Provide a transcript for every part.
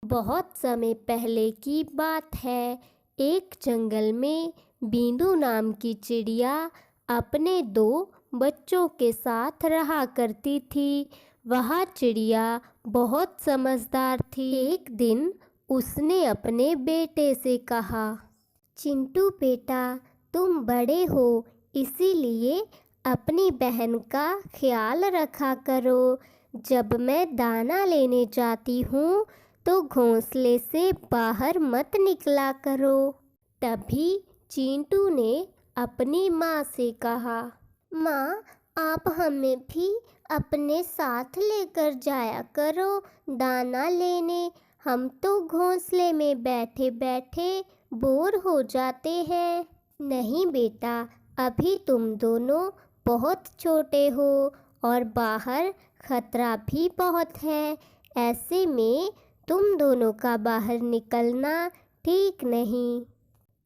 बहुत समय पहले की बात है। एक जंगल में बींदू नाम की चिड़िया अपने दो बच्चों के साथ रहा करती थी। वह चिड़िया बहुत समझदार थी। एक दिन उसने अपने बेटे से कहा, चिंटू बेटा, तुम बड़े हो, इसीलिए अपनी बहन का ख्याल रखा करो। जब मैं दाना लेने जाती हूँ तो घोंसले से बाहर मत निकला करो। तभी चिंटू ने अपनी माँ से कहा, माँ, आप हमें भी अपने साथ लेकर जाया करो दाना लेने। हम तो घोंसले में बैठे बैठे बोर हो जाते हैं। नहीं बेटा, अभी तुम दोनों बहुत छोटे हो और बाहर खतरा भी बहुत है। ऐसे में तुम दोनों का बाहर निकलना ठीक नहीं।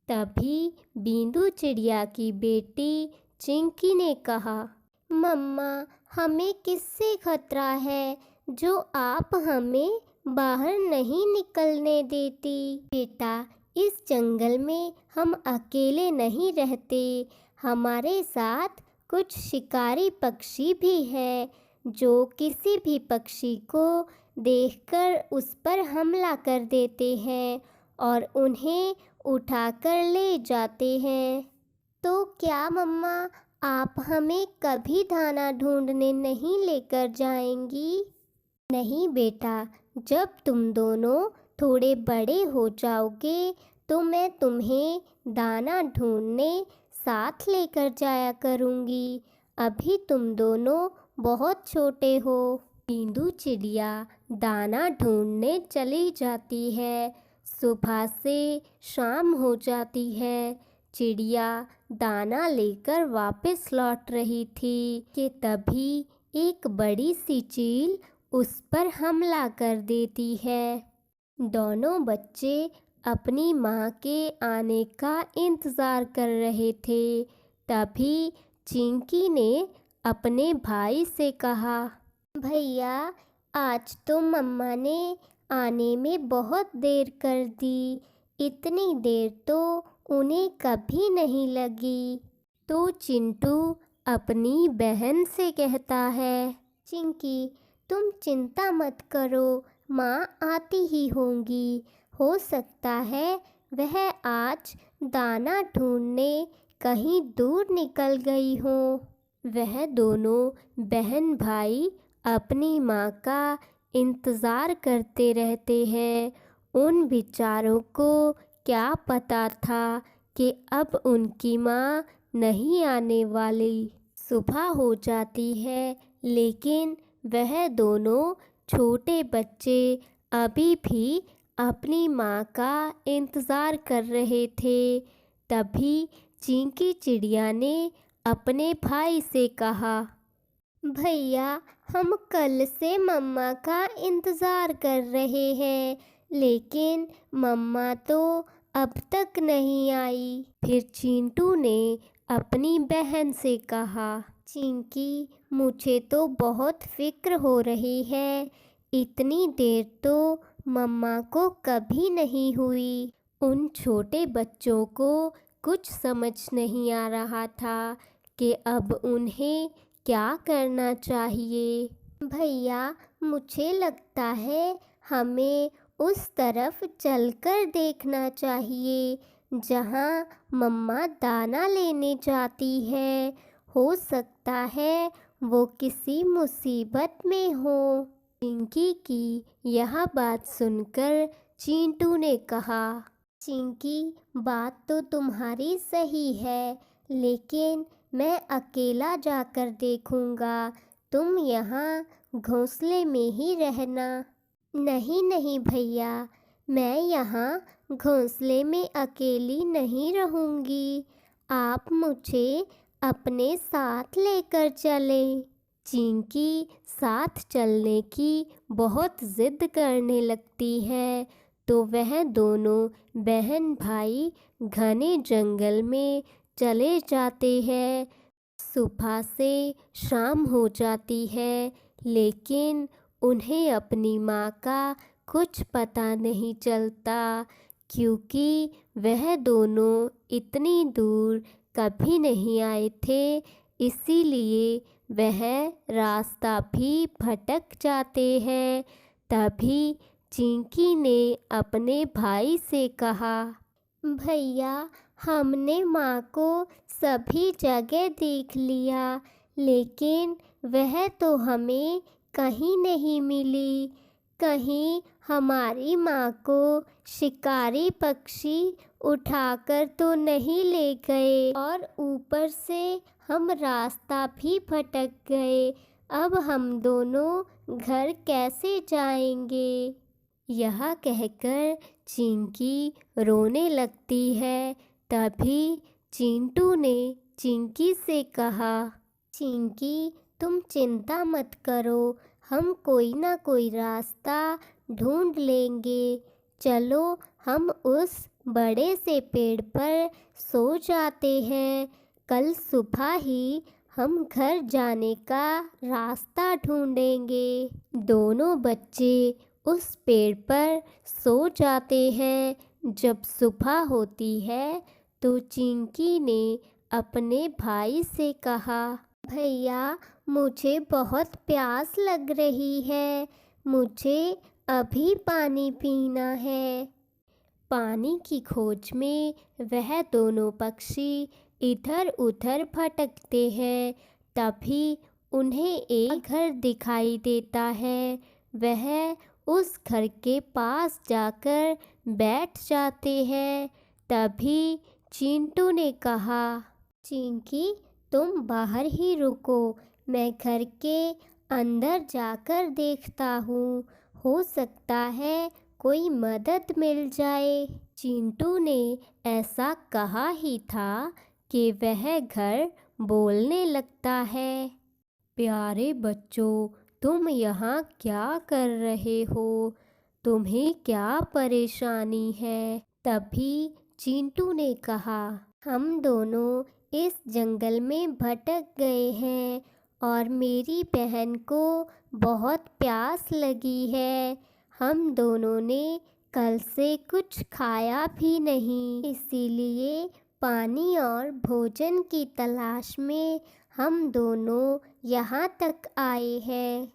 तभी बींदू चिड़िया की बेटी चिंकी ने कहा, मम्मा, हमें किससे खतरा है जो आप हमें बाहर नहीं निकलने देती। बेटा, इस जंगल में हम अकेले नहीं रहते। हमारे साथ कुछ शिकारी पक्षी भी हैं जो किसी भी पक्षी को देखकर उस पर हमला कर देते हैं और उन्हें उठाकर ले जाते हैं। तो क्या मम्मा, आप हमें कभी दाना ढूंढने नहीं लेकर जाएंगी? नहीं बेटा, जब तुम दोनों थोड़े बड़े हो जाओगे तो मैं तुम्हें दाना ढूंढने साथ लेकर जाया करूंगी। अभी तुम दोनों बहुत छोटे हो। बींदू चिड़िया दाना ढूंढने चली जाती है। सुबह से शाम हो जाती है। चिड़िया दाना लेकर वापस लौट रही थी कि तभी एक बड़ी सी चील उस पर हमला कर देती है। दोनों बच्चे अपनी माँ के आने का इंतज़ार कर रहे थे। तभी चिंकी ने अपने भाई से कहा, भैया, आज तो मम्मा ने आने में बहुत देर कर दी। इतनी देर तो उन्हें कभी नहीं लगी। तो चिंटू अपनी बहन से कहता है, चिंकी, तुम चिंता मत करो, माँ आती ही होंगी। हो सकता है वह आज दाना ढूंढने कहीं दूर निकल गई हो। वह दोनों बहन भाई अपनी माँ का इंतज़ार करते रहते हैं। उन बेचारों को क्या पता था कि अब उनकी माँ नहीं आने वाली। सुबह हो जाती है, लेकिन वह दोनों छोटे बच्चे अभी भी अपनी माँ का इंतज़ार कर रहे थे। तभी चिंकी चिड़िया ने अपने भाई से कहा, भैया, हम कल से मम्मा का इंतज़ार कर रहे हैं, लेकिन मम्मा तो अब तक नहीं आई। फिर चिंटू ने अपनी बहन से कहा, चिंकी, मुझे तो बहुत फिक्र हो रही है। इतनी देर तो मम्मा को कभी नहीं हुई। उन छोटे बच्चों को कुछ समझ नहीं आ रहा था कि अब उन्हें क्या करना चाहिए। भैया, मुझे लगता है हमें उस तरफ चलकर देखना चाहिए जहाँ मम्मा दाना लेने जाती है। हो सकता है वो किसी मुसीबत में हो। चिंकी की यह बात सुनकर चिंटू ने कहा, चिंकी, बात तो तुम्हारी सही है, लेकिन मैं अकेला जाकर देखूंगा। तुम यहाँ घोंसले में ही रहना। नहीं नहीं भैया, मैं यहाँ घोंसले में अकेली नहीं रहूँगी। आप मुझे अपने साथ लेकर चलें। चिंकी साथ चलने की बहुत ज़िद करने लगती है। तो वह दोनों बहन भाई घने जंगल में चले जाते हैं। सुबह से शाम हो जाती है, लेकिन उन्हें अपनी माँ का कुछ पता नहीं चलता, क्योंकि वह दोनों इतनी दूर कभी नहीं आए थे, इसीलिए वह रास्ता भी भटक जाते हैं। तभी चिंकी ने अपने भाई से कहा, भैया, हमने माँ को सभी जगह देख लिया, लेकिन वह तो हमें कहीं नहीं मिली। कहीं हमारी माँ को शिकारी पक्षी उठाकर तो नहीं ले गए, और ऊपर से हम रास्ता भी भटक गए। अब हम दोनों घर कैसे जाएंगे? यह कहकर चिंकी रोने लगती है। तभी चिंटू ने चिंकी से कहा, चिंकी, तुम चिंता मत करो, हम कोई ना कोई रास्ता ढूंढ लेंगे। चलो, हम उस बड़े से पेड़ पर सो जाते हैं। कल सुबह ही हम घर जाने का रास्ता ढूंढेंगे। दोनों बच्चे उस पेड़ पर सो जाते हैं। जब सुबह होती है तो चिंकी ने अपने भाई से कहा, भैया, मुझे बहुत प्यास लग रही है, मुझे अभी पानी पीना है। पानी की खोज में वह दोनों पक्षी इधर उधर भटकते हैं। तभी उन्हें एक घर दिखाई देता है। वह उस घर के पास जाकर बैठ जाते हैं। तभी चिंटू ने कहा, चिंकी, तुम बाहर ही रुको, मैं घर के अंदर जाकर देखता हूँ, हो सकता है कोई मदद मिल जाए। चिंटू ने ऐसा कहा ही था कि वह घर बोलने लगता है, प्यारे बच्चों, तुम यहाँ क्या कर रहे हो? तुम्हें क्या परेशानी है? तभी चिंटू ने कहा, हम दोनों इस जंगल में भटक गए हैं और मेरी बहन को बहुत प्यास लगी है। हम दोनों ने कल से कुछ खाया भी नहीं, इसीलिए पानी और भोजन की तलाश में हम दोनों यहाँ तक आए हैं।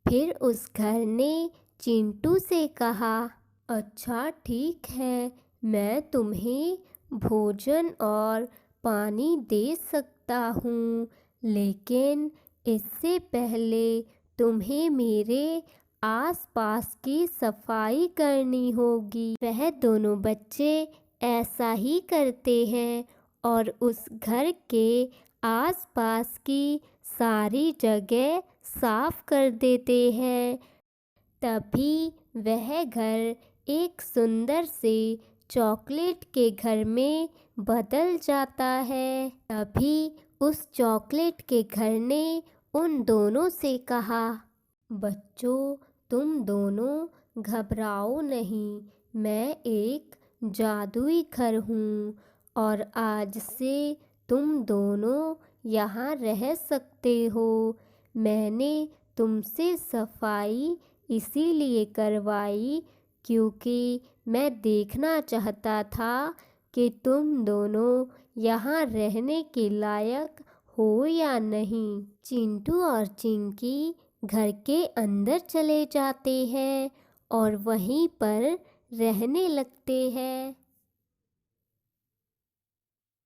फिर उस घर ने चिंटू से कहा, अच्छा ठीक है, मैं तुम्हें भोजन और पानी दे सकता हूँ, लेकिन इससे पहले तुम्हें मेरे आसपास की सफाई करनी होगी। वह दोनों बच्चे ऐसा ही करते हैं और उस घर के आसपास की सारी जगह साफ कर देते हैं। तभी वह घर एक सुंदर से चॉकलेट के घर में बदल जाता है। तभी उस चॉकलेट के घर ने उन दोनों से कहा, बच्चों, तुम दोनों घबराओ नहीं, मैं एक जादुई घर हूँ और आज से तुम दोनों यहाँ रह सकते हो। मैंने तुमसे सफाई इसीलिए करवाई क्योंकि मैं देखना चाहता था कि तुम दोनों यहाँ रहने के लायक हो या नहीं। चिंटू और चिंकी घर के अंदर चले जाते हैं और वहीं पर रहने लगते हैं।